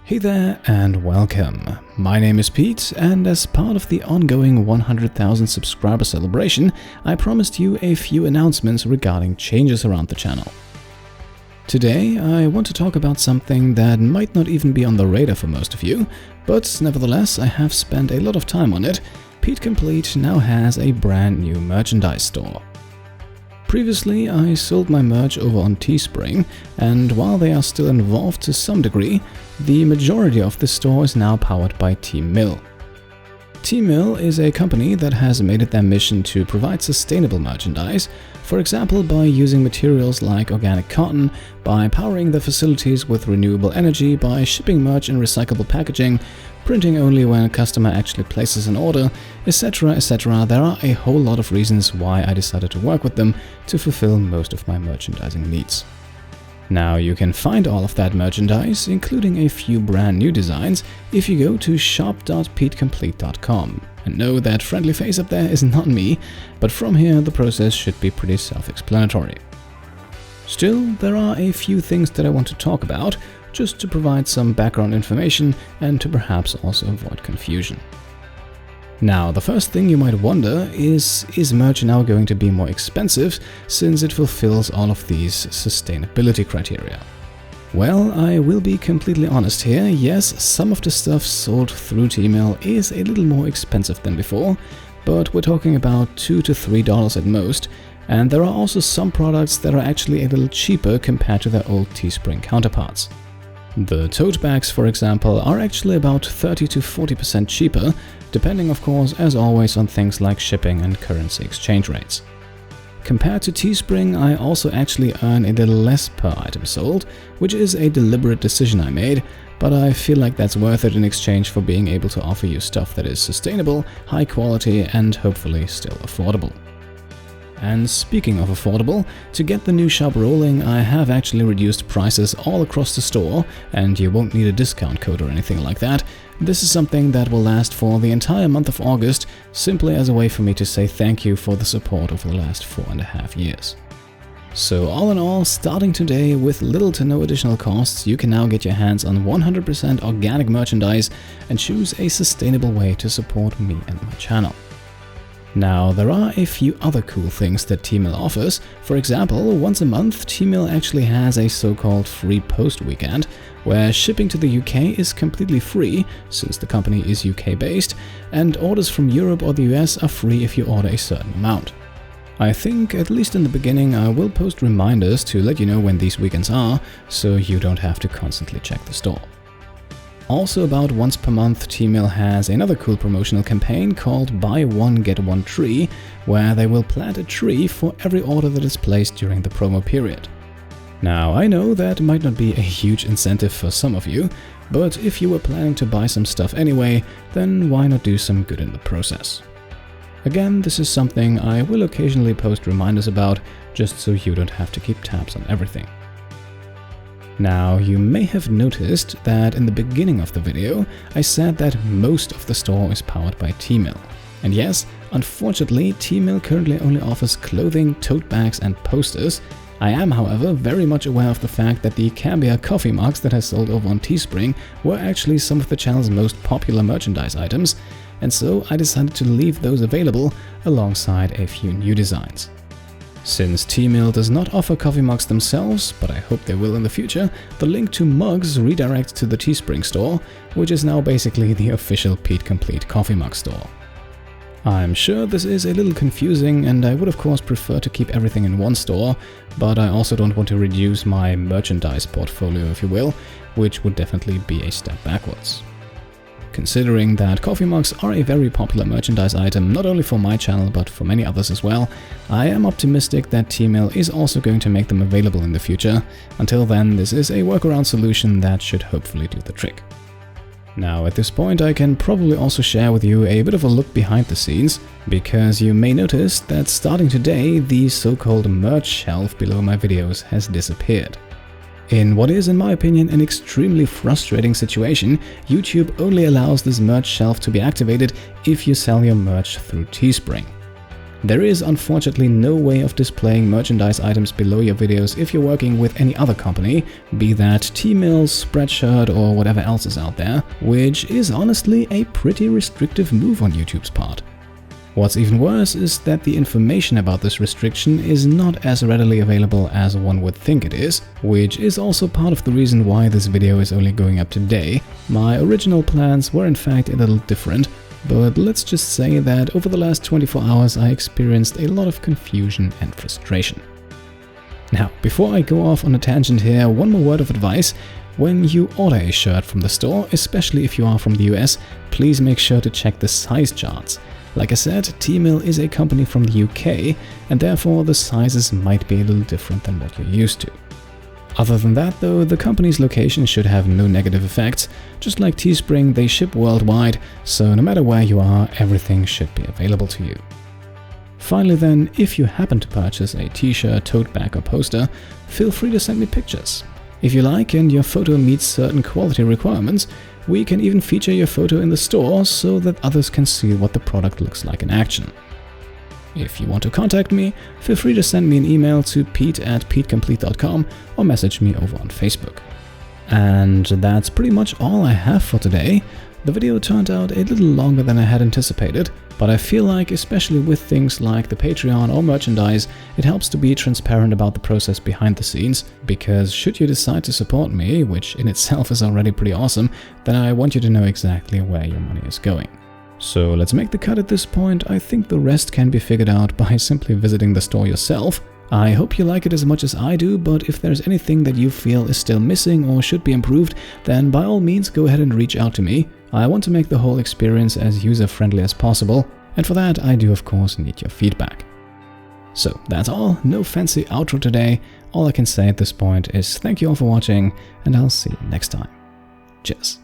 Hey there and welcome. My name is Pete, and as part of the ongoing 100,000 subscriber celebration, I promised you a few announcements regarding changes around the channel. Today, I want to talk about something that might not even be on the radar for most of you, but nevertheless I have spent a lot of time on it. Pete Complete now has a brand new merchandise store. Previously, I sold my merch over on Teespring, and while they are still involved to some degree, the majority of the store is now powered by T-Mill. T-Mill is a company that has made it their mission to provide sustainable merchandise, for example by using materials like organic cotton, by powering their facilities with renewable energy, by shipping merch in recyclable packaging, printing only when a customer actually places an order, etc. etc. There are a whole lot of reasons why I decided to work with them to fulfill most of my merchandising needs. Now you can find all of that merchandise, including a few brand new designs, if you go to shop.petecomplete.com. And know that friendly face up there is not me, but from here the process should be pretty self-explanatory. Still, there are a few things that I want to talk about, just to provide some background information and to perhaps also avoid confusion. Now, the first thing you might wonder is merch now going to be more expensive since it fulfills all of these sustainability criteria? Well, I will be completely honest here. Yes, some of the stuff sold through T-Mill is a little more expensive than before, but we're talking about $2 to $3 at most, and there are also some products that are actually a little cheaper compared to their old Teespring counterparts. The tote bags, for example, are actually about 30 to 40% cheaper, depending of course as always on things like shipping and currency exchange rates. Compared to Teespring, I also actually earn a little less per item sold, which is a deliberate decision I made, but I feel like that's worth it in exchange for being able to offer you stuff that is sustainable, high quality and hopefully still affordable. And speaking of affordable, to get the new shop rolling, I have actually reduced prices all across the store, and you won't need a discount code or anything like that. This is something that will last for the entire month of August, simply as a way for me to say thank you for the support over the last 4.5 years. So all in all, starting today with little to no additional costs, you can now get your hands on 100% organic merchandise and choose a sustainable way to support me and my channel. Now, there are a few other cool things that T-Mill offers. For example, once a month, T-Mill actually has a so-called free post weekend, where shipping to the UK is completely free, since the company is UK-based, and orders from Europe or the US are free if you order a certain amount. I think, at least in the beginning, I will post reminders to let you know when these weekends are, so you don't have to constantly check the store. Also, about once per month, T-Mill has another cool promotional campaign called Buy One Get One Tree, where they will plant a tree for every order that is placed during the promo period. Now, I know that might not be a huge incentive for some of you, but if you were planning to buy some stuff anyway, then why not do some good in the process? Again, this is something I will occasionally post reminders about, just so you don't have to keep tabs on everything. Now, you may have noticed that in the beginning of the video, I said that most of the store is powered by T-Mill. And yes, unfortunately, T-Mill currently only offers clothing, tote bags and posters. I am, however, very much aware of the fact that the Cambia coffee mugs that I sold over on Teespring were actually some of the channel's most popular merchandise items, and so I decided to leave those available alongside a few new designs. Since T-Mill does not offer coffee mugs themselves, but I hope they will in the future, the link to mugs redirects to the Teespring store, which is now basically the official Pete Complete coffee mug store. I'm sure this is a little confusing, and I would of course prefer to keep everything in one store, but I also don't want to reduce my merchandise portfolio, if you will, which would definitely be a step backwards. Considering that coffee mugs are a very popular merchandise item not only for my channel but for many others as well, I am optimistic that T-Mill is also going to make them available in the future. Until then, this is a workaround solution that should hopefully do the trick. Now, at this point, I can probably also share with you a bit of a look behind the scenes, because you may notice that starting today, the so-called merch shelf below my videos has disappeared. In what is, in my opinion, an extremely frustrating situation, YouTube only allows this merch shelf to be activated if you sell your merch through Teespring. There is unfortunately no way of displaying merchandise items below your videos if you're working with any other company, be that T-Mill, Spreadshirt or whatever else is out there, which is honestly a pretty restrictive move on YouTube's part. What's even worse is that the information about this restriction is not as readily available as one would think it is, which is also part of the reason why this video is only going up today. My original plans were in fact a little different, but let's just say that over the last 24 hours I experienced a lot of confusion and frustration. Now, before I go off on a tangent here, one more word of advice. When you order a shirt from the store, especially if you are from the US, please make sure to check the size charts. Like I said, T-Mill is a company from the UK, and therefore the sizes might be a little different than what you're used to. Other than that though, the company's location should have no negative effects. Just like Teespring, they ship worldwide, so no matter where you are, everything should be available to you. Finally then, if you happen to purchase a t-shirt, tote bag or poster, feel free to send me pictures. If you like and your photo meets certain quality requirements, we can even feature your photo in the store so that others can see what the product looks like in action. If you want to contact me, feel free to send me an email to pete@petecomplete.com or message me over on Facebook. And that's pretty much all I have for today. The video turned out a little longer than I had anticipated, but I feel like, especially with things like the Patreon or merchandise, it helps to be transparent about the process behind the scenes, because should you decide to support me, which in itself is already pretty awesome, then I want you to know exactly where your money is going. So let's make the cut at this point. I think the rest can be figured out by simply visiting the store yourself. I hope you like it as much as I do, but if there's anything that you feel is still missing or should be improved, then by all means go ahead and reach out to me. I want to make the whole experience as user-friendly as possible, and for that I do of course need your feedback. So that's all, no fancy outro today. All I can say at this point is thank you all for watching, and I'll see you next time. Cheers.